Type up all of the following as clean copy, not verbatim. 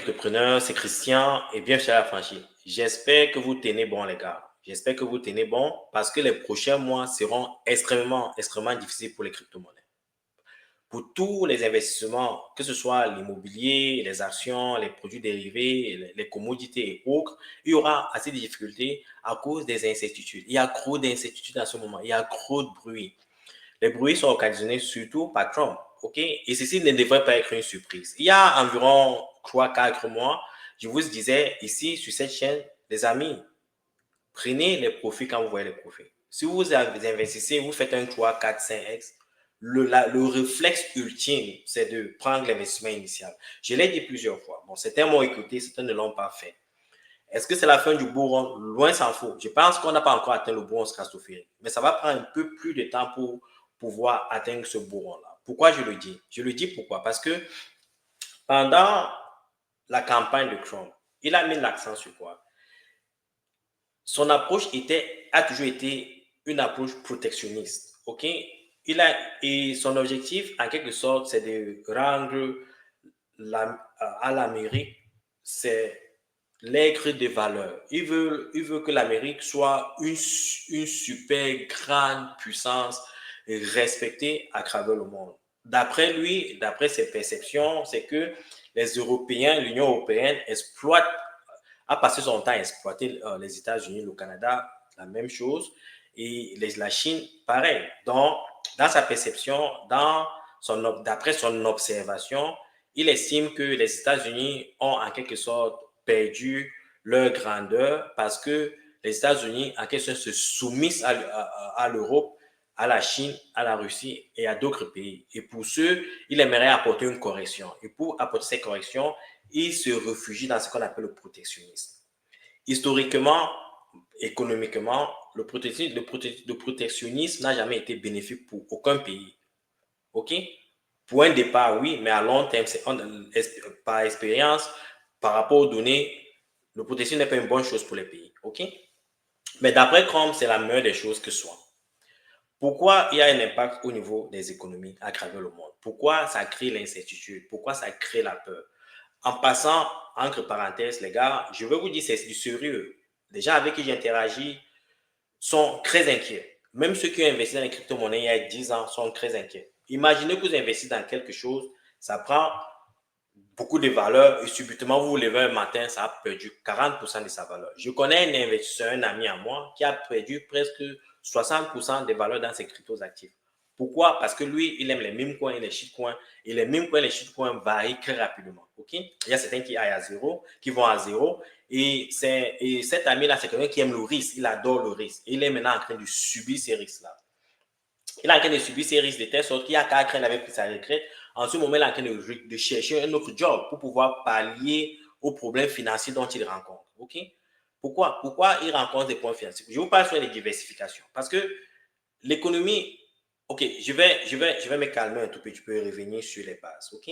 Entrepreneur, c'est Christian et bienvenue à la franchise. J'espère que vous tenez bon, les gars. J'espère que vous tenez bon parce que les prochains mois seront extrêmement difficiles pour les crypto-monnaies. Pour tous les investissements, que ce soit l'immobilier, les actions, les produits dérivés, les commodités et autres, il y aura assez de difficultés à cause des incertitudes. Il y a trop d'incertitudes en ce moment. Il y a trop de bruit. Les bruits sont occasionnés surtout par Trump. OK? Et ceci ne devrait pas être une surprise. Il y a environ 3-4 mois, je vous disais ici sur cette chaîne, les amis, prenez les profits quand vous voyez les profits. Si vous investissez, vous faites un 3, 4, 5x, le réflexe ultime, c'est de prendre l'investissement initial. Je l'ai dit plusieurs fois. Bon, certains m'ont écouté, certains ne l'ont pas fait. Est-ce que c'est la fin du beau rond? Loin s'en faut. Je pense qu'on n'a pas encore atteint le beau rond stratosphérique. Mais ça va prendre un peu plus de temps pour pouvoir atteindre ce beau rond-là. Pourquoi je le dis? Je le dis pourquoi? Parce que pendant la campagne de Trump, il a mis l'accent sur quoi? Son approche a toujours été une approche protectionniste. OK? Et son objectif, en quelque sorte, c'est de rendre à l'Amérique, c'est l'aigre des valeurs. Il veut que l'Amérique soit une super grande puissance respectée à travers le monde. D'après lui, d'après ses perceptions, c'est que les Européens, l'Union européenne a passé son temps à exploiter les États-Unis, le Canada, la même chose, et la Chine, pareil. Donc, dans sa perception, d'après son observation, il estime que les États-Unis ont en quelque sorte perdu leur grandeur parce que les États-Unis, en quelque sorte, se soumettent à l'Europe, à la Chine, à la Russie et à d'autres pays. Et pour ceux, il aimerait apporter une correction. Et pour apporter cette correction, il se réfugie dans ce qu'on appelle le protectionnisme. Historiquement, économiquement, le protectionnisme n'a jamais été bénéfique pour aucun pays. OK? Pour un départ, oui, mais à long terme, par expérience, par rapport aux données, le protectionnisme n'est pas une bonne chose pour les pays. OK? Mais d'après Trump, c'est la meilleure des choses que soit. Pourquoi il y a un impact au niveau des économies à travers le monde? Pourquoi ça crée l'incertitude? Pourquoi ça crée la peur? En passant, entre parenthèses, les gars, je veux vous dire, c'est du sérieux. Les gens avec qui j'interagis sont très inquiets. Même ceux qui ont investi dans les crypto-monnaies il y a 10 ans sont très inquiets. Imaginez que vous investissez dans quelque chose, ça prend beaucoup de valeur et subitement vous vous levez un matin, ça a perdu 40% de sa valeur. Je connais un investisseur, un ami à moi, qui a perdu presque 60% des valeurs dans ses cryptos actifs. Pourquoi? Parce que lui, il aime les meme coins et les shitcoins. Et les meme coins et les shitcoins varient très rapidement. Okay? Il y a certains qui aillent à zéro, qui vont à zéro. Et cet ami-là, c'est quelqu'un qui aime le risque. Il adore le risque. Il est maintenant en train de subir ces risques-là. Il est en train de subir ces risques de telle sorte qu'il y a qu'à craindre avec sa retraite. En ce moment, il est en train de chercher un autre job pour pouvoir pallier aux problèmes financiers dont il rencontre. OK? Pourquoi il rencontre des problèmes financiers? Je vous parle sur les diversifications. Parce que l'économie, OK, je vais me calmer un tout petit peu et revenir sur les bases. OK?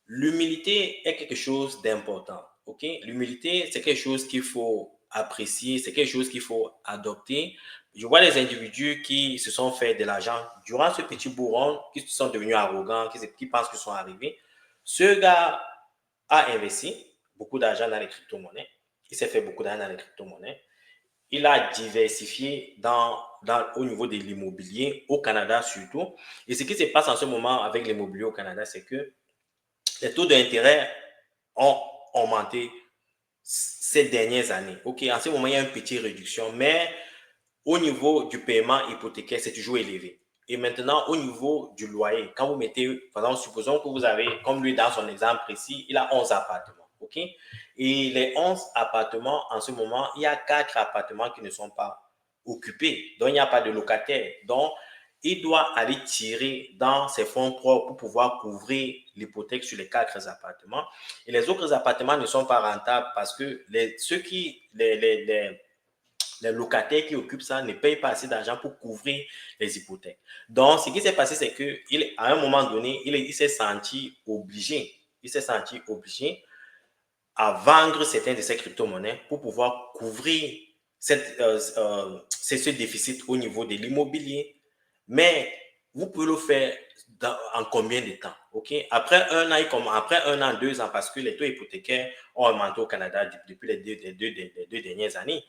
L'humilité est quelque chose d'important. OK? L'humilité, c'est quelque chose qu'il faut apprécier, c'est quelque chose qu'il faut adopter. Je vois les individus qui se sont fait de l'argent durant ce petit bourron, qui sont devenus arrogants, qui pensent qu'ils sont arrivés. Ce gars a investi beaucoup d'argent dans les crypto-monnaies. Il s'est fait beaucoup d'argent dans les crypto-monnaies. Il a diversifié au niveau de l'immobilier, au Canada surtout. Et ce qui se passe en ce moment avec l'immobilier au Canada, c'est que les taux d'intérêt ont augmenté ces dernières années. OK, en ce moment, il y a une petite réduction, mais au niveau du paiement hypothécaire, c'est toujours élevé. Et maintenant, au niveau du loyer, quand vous mettez, par exemple, supposons que vous avez, comme lui dans son exemple précis, il a 11 appartements. OK? Et les 11 appartements, en ce moment, il y a 4 appartements qui ne sont pas occupés. Donc, il n'y a pas de locataire. Donc, il doit aller tirer dans ses fonds propres pour pouvoir couvrir l'hypothèque sur les 4 appartements. Et les autres appartements ne sont pas rentables parce que les locataires qui occupent ça ne payent pas assez d'argent pour couvrir les hypothèques. Donc, ce qui s'est passé, c'est qu'à un moment donné, il s'est senti obligé. Il s'est senti obligé à vendre certaines de ces crypto-monnaies pour pouvoir couvrir ce déficit au niveau de l'immobilier. Mais vous pouvez le faire en combien de temps? OK? Après après 1 an, 2 ans, parce que les taux hypothécaires ont augmenté au Canada depuis les deux dernières années.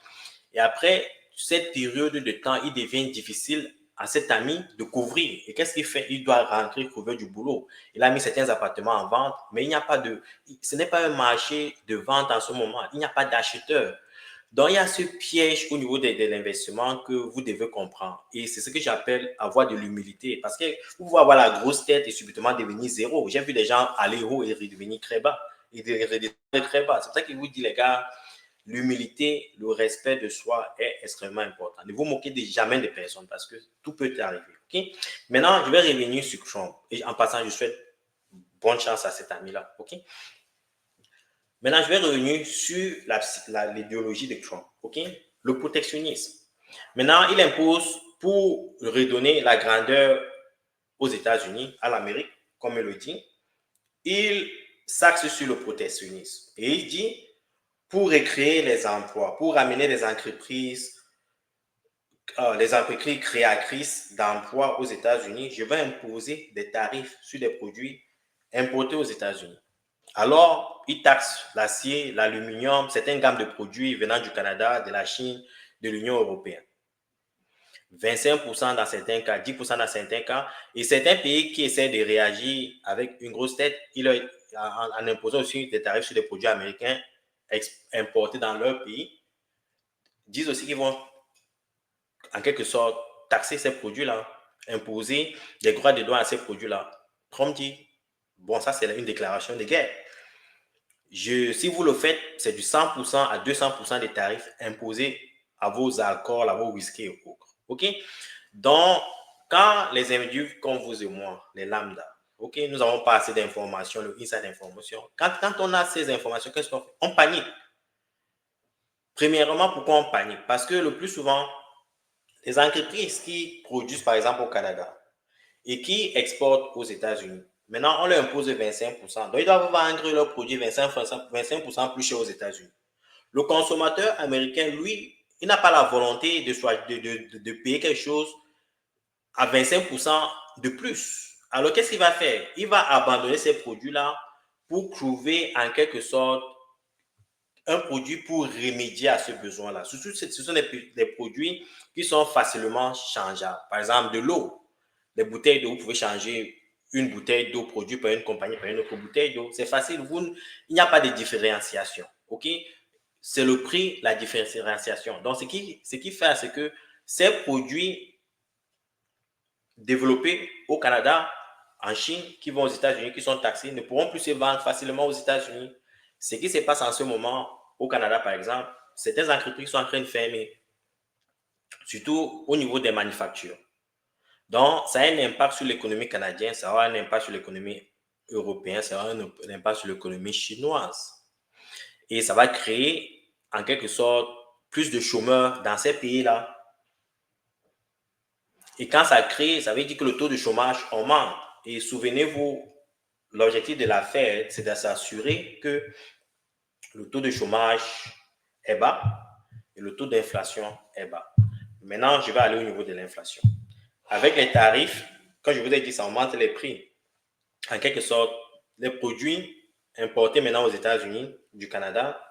Et après cette période de temps, il devient difficile à cet ami de couvrir. Et qu'est-ce qu'il fait? Il doit rentrer couvrir du boulot. Il a mis certains appartements en vente, mais il n'y a pas de, ce n'est pas un marché de vente en ce moment. Il n'y a pas d'acheteurs. Donc, il y a ce piège au niveau de l'investissement que vous devez comprendre. Et c'est ce que j'appelle avoir de l'humilité. Parce que vous pouvez avoir la grosse tête et subitement devenir zéro. J'ai vu des gens aller haut et redevenir très bas. Et redescendre très bas. C'est pour ça que je vous dis, les gars, l'humilité, le respect de soi est extrêmement important. Ne vous moquez jamais de personnes parce que tout peut arriver. Okay? Maintenant, je vais revenir sur Trump. Et en passant, je souhaite bonne chance à cet ami-là. Okay? Maintenant, je vais revenir sur l'idéologie de Trump. Okay? Le protectionnisme. Maintenant, il impose pour redonner la grandeur aux États-Unis, à l'Amérique, comme il le dit, il s'axe sur le protectionnisme. Et il dit, pour recréer les emplois, pour amener les entreprises créatrices d'emplois aux États-Unis, je vais imposer des tarifs sur des produits importés aux États-Unis. Alors, il taxe l'acier, l'aluminium, certaines gammes de produits venant du Canada, de la Chine, de l'Union européenne. 25% dans certains cas, 10% dans certains cas. Et certains pays qui essaient de réagir avec une grosse tête, en imposant aussi des tarifs sur des produits américains importés dans leur pays, disent aussi qu'ils vont en quelque sorte taxer ces produits-là, imposer des droits de douane à ces produits-là. Trump dit, bon, ça c'est une déclaration de guerre. Si vous le faites, c'est du 100% à 200% des tarifs imposés à vos alcools, à vos whisky et autres. OK? Donc, quand les individus comme vous et moi, les lambda, OK, nous n'avons pas assez d'informations, le inside d'informations. Quand on a ces informations, qu'est-ce qu'on fait? On panique. Premièrement, pourquoi on panique? Parce que le plus souvent, les entreprises qui produisent par exemple au Canada et qui exportent aux États-Unis, maintenant on leur impose 25%. Donc ils doivent vendre leurs produits 25% plus cher aux États-Unis. Le consommateur américain, lui, il n'a pas la volonté de payer quelque chose à 25% de plus. Alors qu'est-ce qu'il va faire? Il va abandonner ces produits-là pour trouver en quelque sorte un produit pour remédier à ce besoin-là. Surtout, ce sont des produits qui sont facilement changeables. Par exemple, de l'eau. Les bouteilles d'eau, vous pouvez changer une bouteille d'eau produite par une compagnie par une autre bouteille d'eau. C'est facile. Il n'y a pas de différenciation. OK? C'est le prix, la différenciation. Donc, ce qui fait, c'est que ces produits développés au Canada, en Chine, qui vont aux États-Unis, qui sont taxés, ne pourront plus se vendre facilement aux États-Unis. Ce qui se passe en ce moment au Canada, par exemple, certaines entreprises sont en train de fermer, surtout au niveau des manufactures. Donc, ça a un impact sur l'économie canadienne, ça aura un impact sur l'économie européenne, ça aura un impact sur l'économie chinoise. Et ça va créer, en quelque sorte, plus de chômeurs dans ces pays-là. Et quand ça crée, ça veut dire que le taux de chômage augmente. Et souvenez-vous, l'objectif de la Fed, c'est de s'assurer que le taux de chômage est bas et le taux d'inflation est bas. Maintenant, je vais aller au niveau de l'inflation. Avec les tarifs, comme je vous ai dit, ça augmente les prix. En quelque sorte, les produits importés maintenant aux États-Unis, du Canada,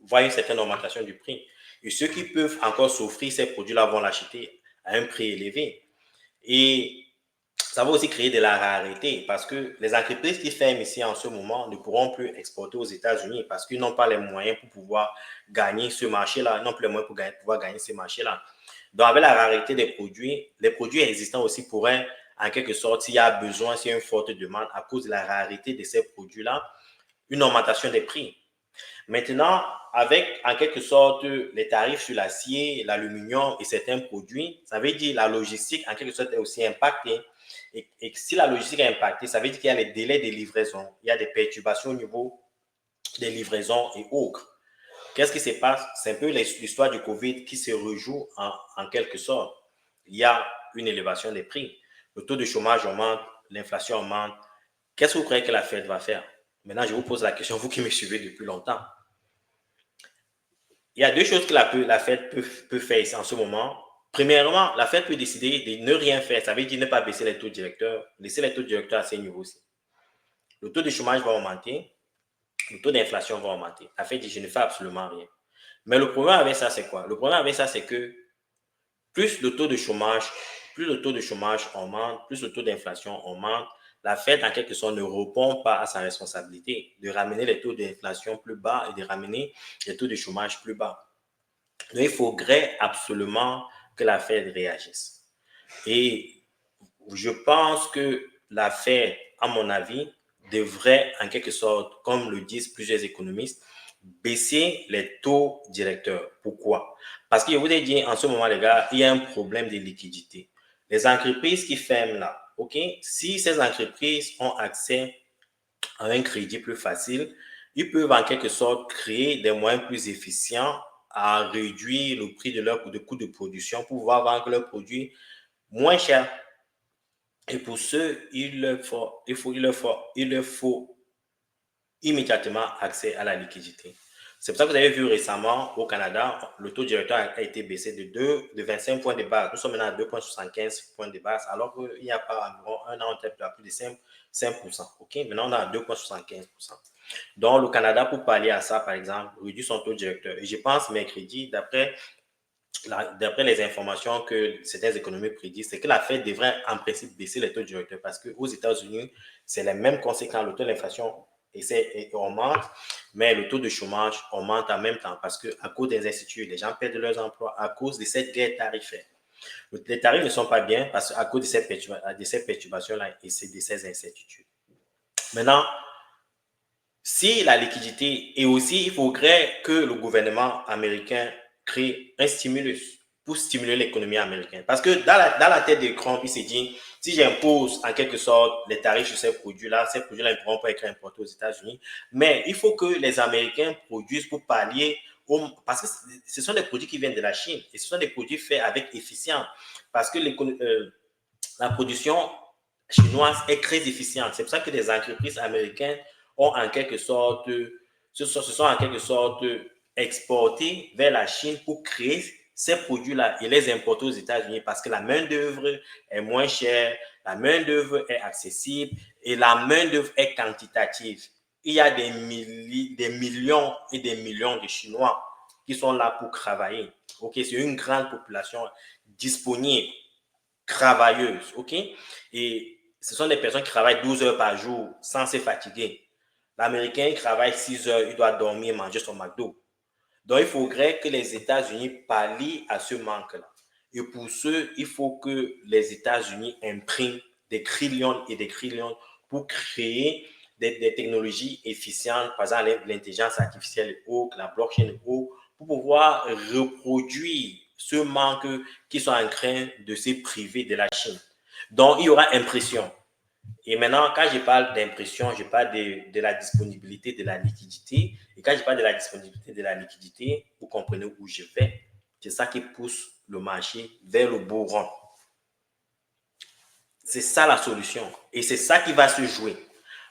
voient une certaine augmentation du prix. Et ceux qui peuvent encore s'offrir ces produits-là vont l'acheter à un prix élevé. Et ça va aussi créer de la rareté parce que les entreprises qui ferment ici en ce moment ne pourront plus exporter aux États-Unis parce qu'ils n'ont pas les moyens pour pouvoir gagner ce marché-là, n'ont plus les moyens pour pouvoir gagner ce marché-là. Donc, avec la rareté des produits, les produits existants aussi pourraient, en quelque sorte, s'il y a besoin, s'il y a une forte demande, à cause de la rareté de ces produits-là, une augmentation des prix. Maintenant, avec en quelque sorte les tarifs sur l'acier, l'aluminium et certains produits, ça veut dire la logistique en quelque sorte est aussi impactée. Et si la logistique est impactée, ça veut dire qu'il y a les délais de livraison, il y a des perturbations au niveau des livraisons et autres. Qu'est-ce qui se passe? C'est un peu l'histoire du COVID qui se rejoue en quelque sorte. Il y a une élévation des prix. Le taux de chômage augmente, l'inflation augmente. Qu'est-ce que vous croyez que la Fed va faire? Maintenant, je vous pose la question, vous qui me suivez depuis longtemps. Il y a deux choses que la Fed peut faire en ce moment. Premièrement, la Fed peut décider de ne rien faire. Ça veut dire ne pas baisser les taux directeurs, laisser les taux directeurs à ces niveaux-ci. Le taux de chômage va augmenter, le taux d'inflation va augmenter. La Fed dit je ne fais absolument rien. Mais le problème avec ça, c'est quoi? Le problème avec ça, c'est que plus le taux de chômage, plus le taux de chômage augmente, plus le taux d'inflation augmente, la Fed, en quelque sorte, ne répond pas à sa responsabilité de ramener les taux d'inflation plus bas et de ramener les taux de chômage plus bas. Donc, il faudrait absolument que la Fed réagisse. Et je pense que la Fed, à mon avis, devrait, en quelque sorte, comme le disent plusieurs économistes, baisser les taux directeurs. Pourquoi? Parce que je vous ai dit, en ce moment, les gars, il y a un problème de liquidité. Les entreprises qui ferment là, OK? Si ces entreprises ont accès à un crédit plus facile, ils peuvent en quelque sorte créer des moyens plus efficients à réduire le prix de leur coût de production pour pouvoir vendre leurs produits moins cher. Et pour ce, il leur faut immédiatement accès à la liquidité. C'est pour ça que vous avez vu récemment au Canada, le taux directeur a été baissé de 25 points de base. Nous sommes maintenant à 2,75 points de base, alors qu'il n'y a pas environ un an, on était à plus de 5%. Okay? Maintenant, on est à 2,75%. Donc, le Canada, pour pallier à ça, par exemple, réduit son taux directeur. Et je pense, mercredi, d'après les informations que certaines économies prédisent, c'est que la Fed devrait en principe baisser les taux directeurs parce qu'aux États-Unis, c'est les mêmes conséquences. Le taux d'inflation augmente, mais le taux de chômage augmente en même temps parce qu'à cause des instituts, les gens perdent leurs emplois à cause de cette guerre tarifaire. Les tarifs ne sont pas bien parce qu'à cause de ces perturbations-là et de ces incertitudes. Maintenant, si la liquidité, et aussi, il faudrait que le gouvernement américain crée un stimulus pour stimuler l'économie américaine. Parce que dans la tête de Trump, il s'est dit, si j'impose en quelque sorte les tarifs sur ces produits-là ne pourront pas être importés aux États-Unis. Mais il faut que les Américains produisent pour pallier parce que ce sont des produits qui viennent de la Chine et ce sont des produits faits avec efficience. Parce que la production chinoise est très efficiente. C'est pour ça que les entreprises américaines ont en quelque sorte, se sont en quelque sorte exportés vers la Chine pour créer ces produits-là et les importer aux États-Unis parce que la main-d'œuvre est moins chère, la main-d'œuvre est accessible et la main-d'œuvre est quantitative. Il y a des millions et des millions de Chinois qui sont là pour travailler. Ok, c'est une grande population disponible, travailleuse. Ok, et ce sont des personnes qui travaillent 12 heures par jour sans se fatiguer. L'Américain, il travaille 6 heures, il doit dormir, manger son McDo. Donc, il faudrait que les États-Unis pallient à ce manque-là. Et pour ce, il faut que les États-Unis impriment des trillions et des trillions pour créer des technologies efficientes, par exemple l'intelligence artificielle ou la blockchain ou pour pouvoir reproduire ce manque qui sont en train de se priver de la Chine. Donc, il y aura impression. Et maintenant, quand je parle d'impression, je parle de la disponibilité de la liquidité. Et quand je parle de la disponibilité de la liquidité, vous comprenez où je vais. C'est ça qui pousse le marché vers le beau rond. C'est ça la solution. Et c'est ça qui va se jouer.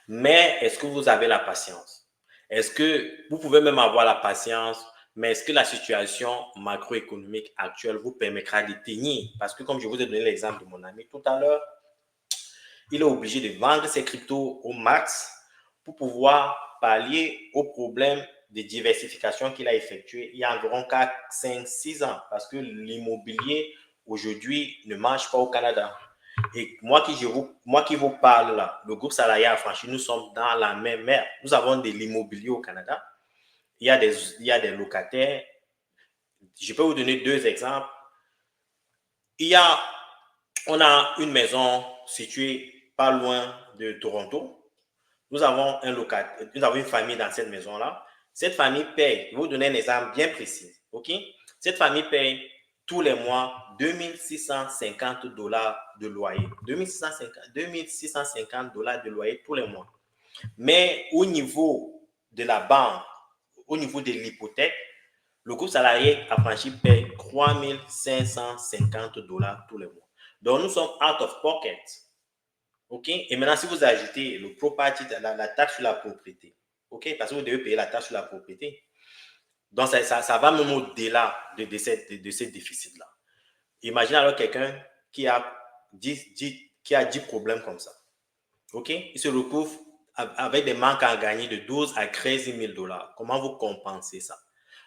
Mais est-ce que vous avez la patience? Est-ce que vous pouvez même avoir la patience, mais est-ce que la situation macroéconomique actuelle vous permettra de tenir? Parce que comme je vous ai donné l'exemple de mon ami tout à l'heure, il est obligé de vendre ses cryptos au max pour pouvoir pallier au problème de diversification qu'il a effectué il y a environ 4, 5, 6 ans. Parce que l'immobilier aujourd'hui ne marche pas au Canada. Et moi qui vous parle là, le groupe salarié affranchi, nous sommes dans la même mer. Nous avons de l'immobilier au Canada. Il y a des locataires. Je peux vous donner deux exemples. Il y a, on a une maison située pas loin de Toronto. Nous avons une famille dans cette maison-là. Cette famille paye, je vais vous donner un exemple bien précis. OK? Cette famille paye tous les mois 2650 dollars de loyer. 2650 dollars de loyer tous les mois. Mais au niveau de la banque, au niveau de l'hypothèque, le groupe salarié affranchi paye 3550 dollars tous les mois. Donc, nous sommes out of pocket. OK? Et maintenant, si vous ajoutez le property, la taxe sur la propriété, OK? Parce que vous devez payer la taxe sur la propriété. Donc, ça va même au-delà de ce déficit-là. Imagine alors quelqu'un qui a 10 problèmes comme ça. OK? Il se retrouve avec des manques à gagner de 12 à 13 000 dollars. Comment vous compensez ça?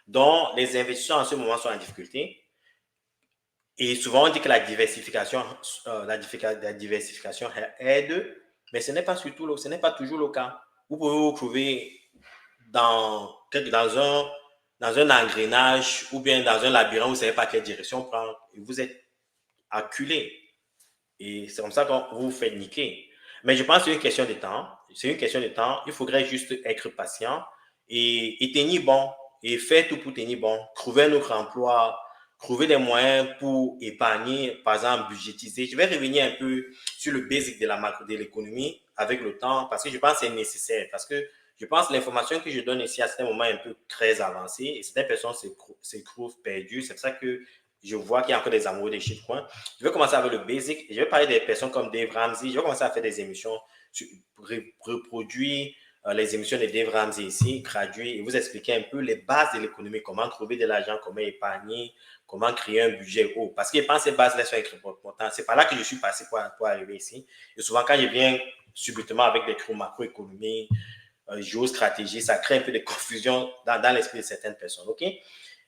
Donc, les investisseurs en ce moment sont en difficulté. Et souvent, on dit que la diversification aide, mais ce n'est pas toujours le cas. Vous pouvez vous trouver dans, dans un engrenage ou bien dans un labyrinthe, vous ne savez pas quelle direction prendre, et vous êtes acculé. Et c'est comme ça que vous vous faites niquer. Mais je pense que c'est une question de temps. C'est une question de temps. Il faudrait juste être patient et tenir bon. Et faire tout pour tenir bon. Trouver un autre emploi, trouver des moyens pour épargner, par exemple, budgétiser. Je vais revenir un peu sur le basic de la macro de l'économie avec le temps parce que je pense que c'est nécessaire. Parce que je pense que l'information que je donne ici à certains moments est un peu très avancée et certaines personnes se trouvent perdues. C'est pour ça que je vois qu'il y a encore des amoureux des shitcoins. Je vais commencer avec le basic. Je vais parler des personnes comme Dave Ramsey. Je vais commencer à faire des émissions, reproduire les émissions de Dave Ramsey ici, traduire et vous expliquer un peu les bases de l'économie, comment trouver de l'argent, comment épargner, comment créer un budget haut. Parce que je pense que ces bases-là sont importantes. C'est par là que je suis passé pour arriver ici. Et souvent, quand je viens subitement avec des cours macroéconomie, géostratégie, ça crée un peu de confusion dans l'esprit de certaines personnes. OK?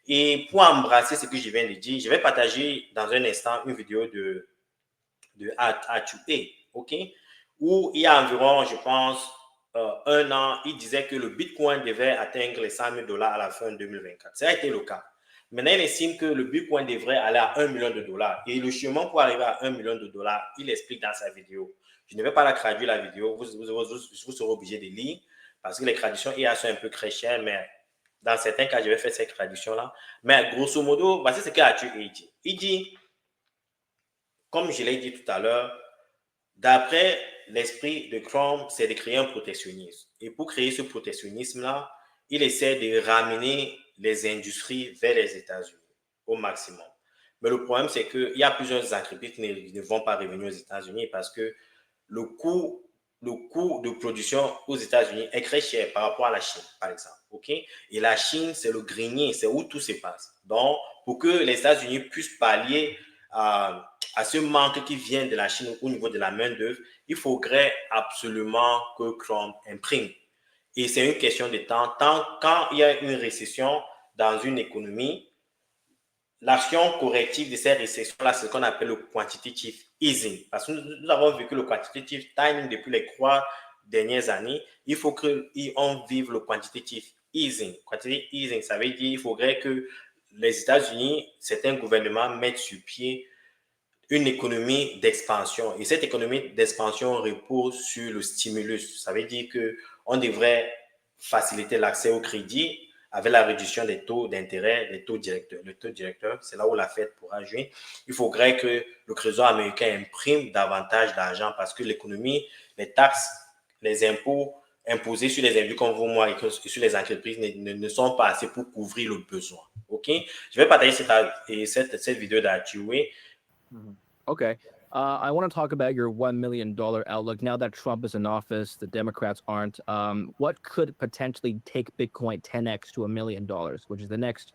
Et pour embrasser ce que je viens de dire, je vais partager dans un instant une vidéo de A2A, OK? Où il y a environ, je pense, un an, il disait que le Bitcoin devait atteindre les 100 000 dollars à la fin de 2024. Ça a été le cas. Maintenant, il estime que le Bitcoin devrait aller à 1 million de dollars. Et le chemin pour arriver à 1 million de dollars, il explique dans sa vidéo. Je ne vais pas la traduire, la vidéo. Vous serez obligé de lire parce que les traductions IA sont un peu très chères, mais dans certains cas, je vais faire cette traduction-là. Mais grosso modo, voici ce qu'Arthur dit. Il dit, comme je l'ai dit tout à l'heure, d'après l'esprit de Trump, c'est de créer un protectionnisme. Et pour créer ce protectionnisme-là, il essaie de ramener les industries vers les États-Unis au maximum. Mais le problème, c'est qu'il y a plusieurs entreprises qui ne vont pas revenir aux États-Unis parce que le coût, le coût de production aux États-Unis est très cher par rapport à la Chine, par exemple. Okay? Et la Chine, c'est le grenier, c'est où tout se passe. Donc, pour que les États-Unis puissent pallier à ce manque qui vient de la Chine au niveau de la main-d'œuvre, il faudrait absolument que Trump imprime. Et c'est une question de temps. Quand il y a une récession dans une économie, l'action corrective de ces récessions-là, c'est ce qu'on appelle le quantitative easing. Parce que nous avons vu que le quantitative timing depuis les 3 dernières années, il faut qu'on vive le quantitative easing. Quantitative easing, ça veut dire qu'il faudrait que les États-Unis, certains gouvernements mettent sur pied une économie d'expansion. Et cette économie d'expansion repose sur le stimulus. Ça veut dire qu'on devrait faciliter l'accès au crédit avec la réduction des taux d'intérêt, des taux directeurs. Le taux directeur, c'est là où la Fed pourra jouer. Il faudrait que le Trésor américain imprime davantage d'argent parce que l'économie, les taxes, les impôts imposés sur les individus comme vous, moi, et sur les entreprises ne sont pas assez pour couvrir le besoin. OK? Je vais partager cette vidéo d'Arthur. Okay. I want to talk about your $1 million outlook. Now that Trump is in office, the Democrats aren't. What could potentially take Bitcoin 10x to $1 million, which is the next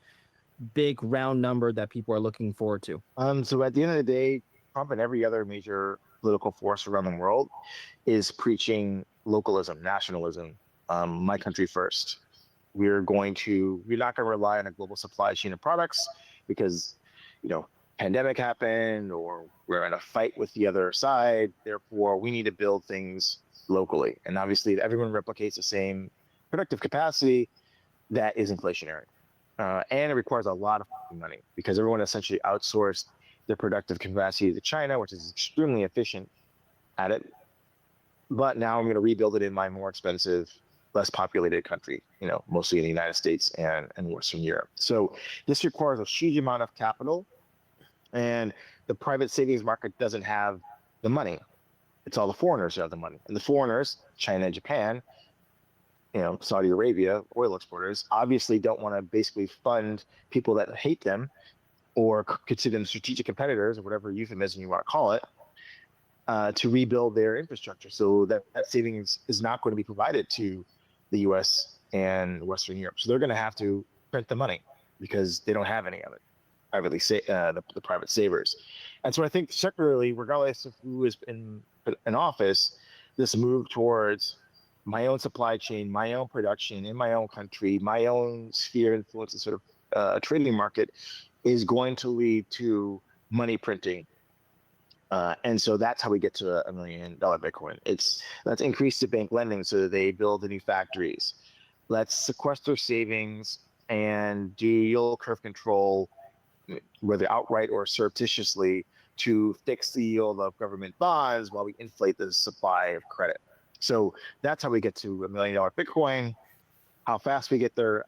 big round number that people are looking forward to? So at the end of the day, Trump and every other major political force around the world is preaching localism, nationalism, my country first. We're not going to rely on a global supply chain of products because, pandemic happened or we're in a fight with the other side. Therefore, we need to build things locally. And obviously, everyone replicates the same productive capacity that is inflationary. And it requires a lot of money because everyone essentially outsourced their productive capacity to China, which is extremely efficient at it. But now I'm going to rebuild it in my more expensive, less populated country, mostly in the United States and Western Europe. So this requires a huge amount of capital, and the private savings market doesn't have the money. It's all the foreigners who have the money. And the foreigners, China and Japan, Saudi Arabia, oil exporters, obviously don't want to basically fund people that hate them or consider them strategic competitors or whatever euphemism you want to call it, to rebuild their infrastructure. So that savings is not going to be provided to the US and Western Europe. So they're going to have to print the money because they don't have any of it. the private savers. And so I think secularly, regardless of who is in office, this move towards my own supply chain, my own production in my own country, my own sphere of influence, and sort of trading market is going to lead to money printing. And so that's how we get to $1 million Bitcoin. Let's increase the bank lending so that they build the new factories. Let's sequester savings and do yield curve control, whether outright or surreptitiously, to fix the yield of government bonds while we inflate the supply of credit. So that's how we get to $1 million Bitcoin. How fast we get there,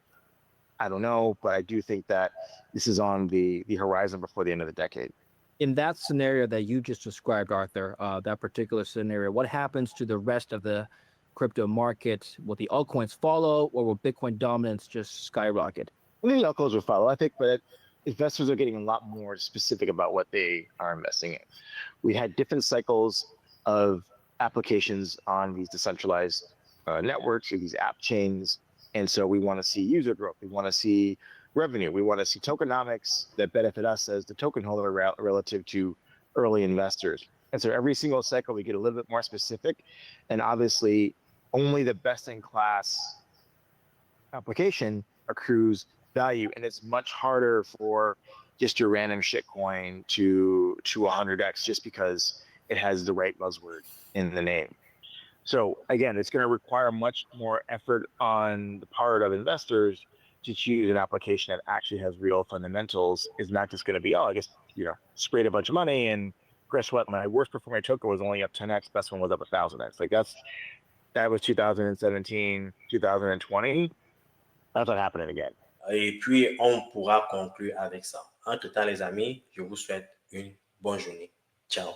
I don't know, but I do think that this is on the horizon before the end of the decade. In that scenario that you just described, Arthur, that particular scenario, what happens to the rest of the crypto market? Will the altcoins follow, or will Bitcoin dominance just skyrocket? I think the altcoins will follow. I think, but investors are getting a lot more specific about what they are investing in. We had different cycles of applications on these decentralized networks or these app chains. And so we want to see user growth. We want to see revenue. We want to see tokenomics that benefit us as the token holder relative to early investors. And so every single cycle, we get a little bit more specific. And obviously, only the best in class application accrues value. And it's much harder for just your random shitcoin to 100x just because it has the right buzzword in the name. So again, it's going to require much more effort on the part of investors to choose an application that actually has real fundamentals. Is not just going to be, oh, I guess, sprayed a bunch of money and guess what? My worst performing token was only up 10x, best one was up 1,000x. Like that was 2017, 2020. That's not happening again. Et puis, on pourra conclure avec ça. Entre-temps, les amis, je vous souhaite une bonne journée. Ciao.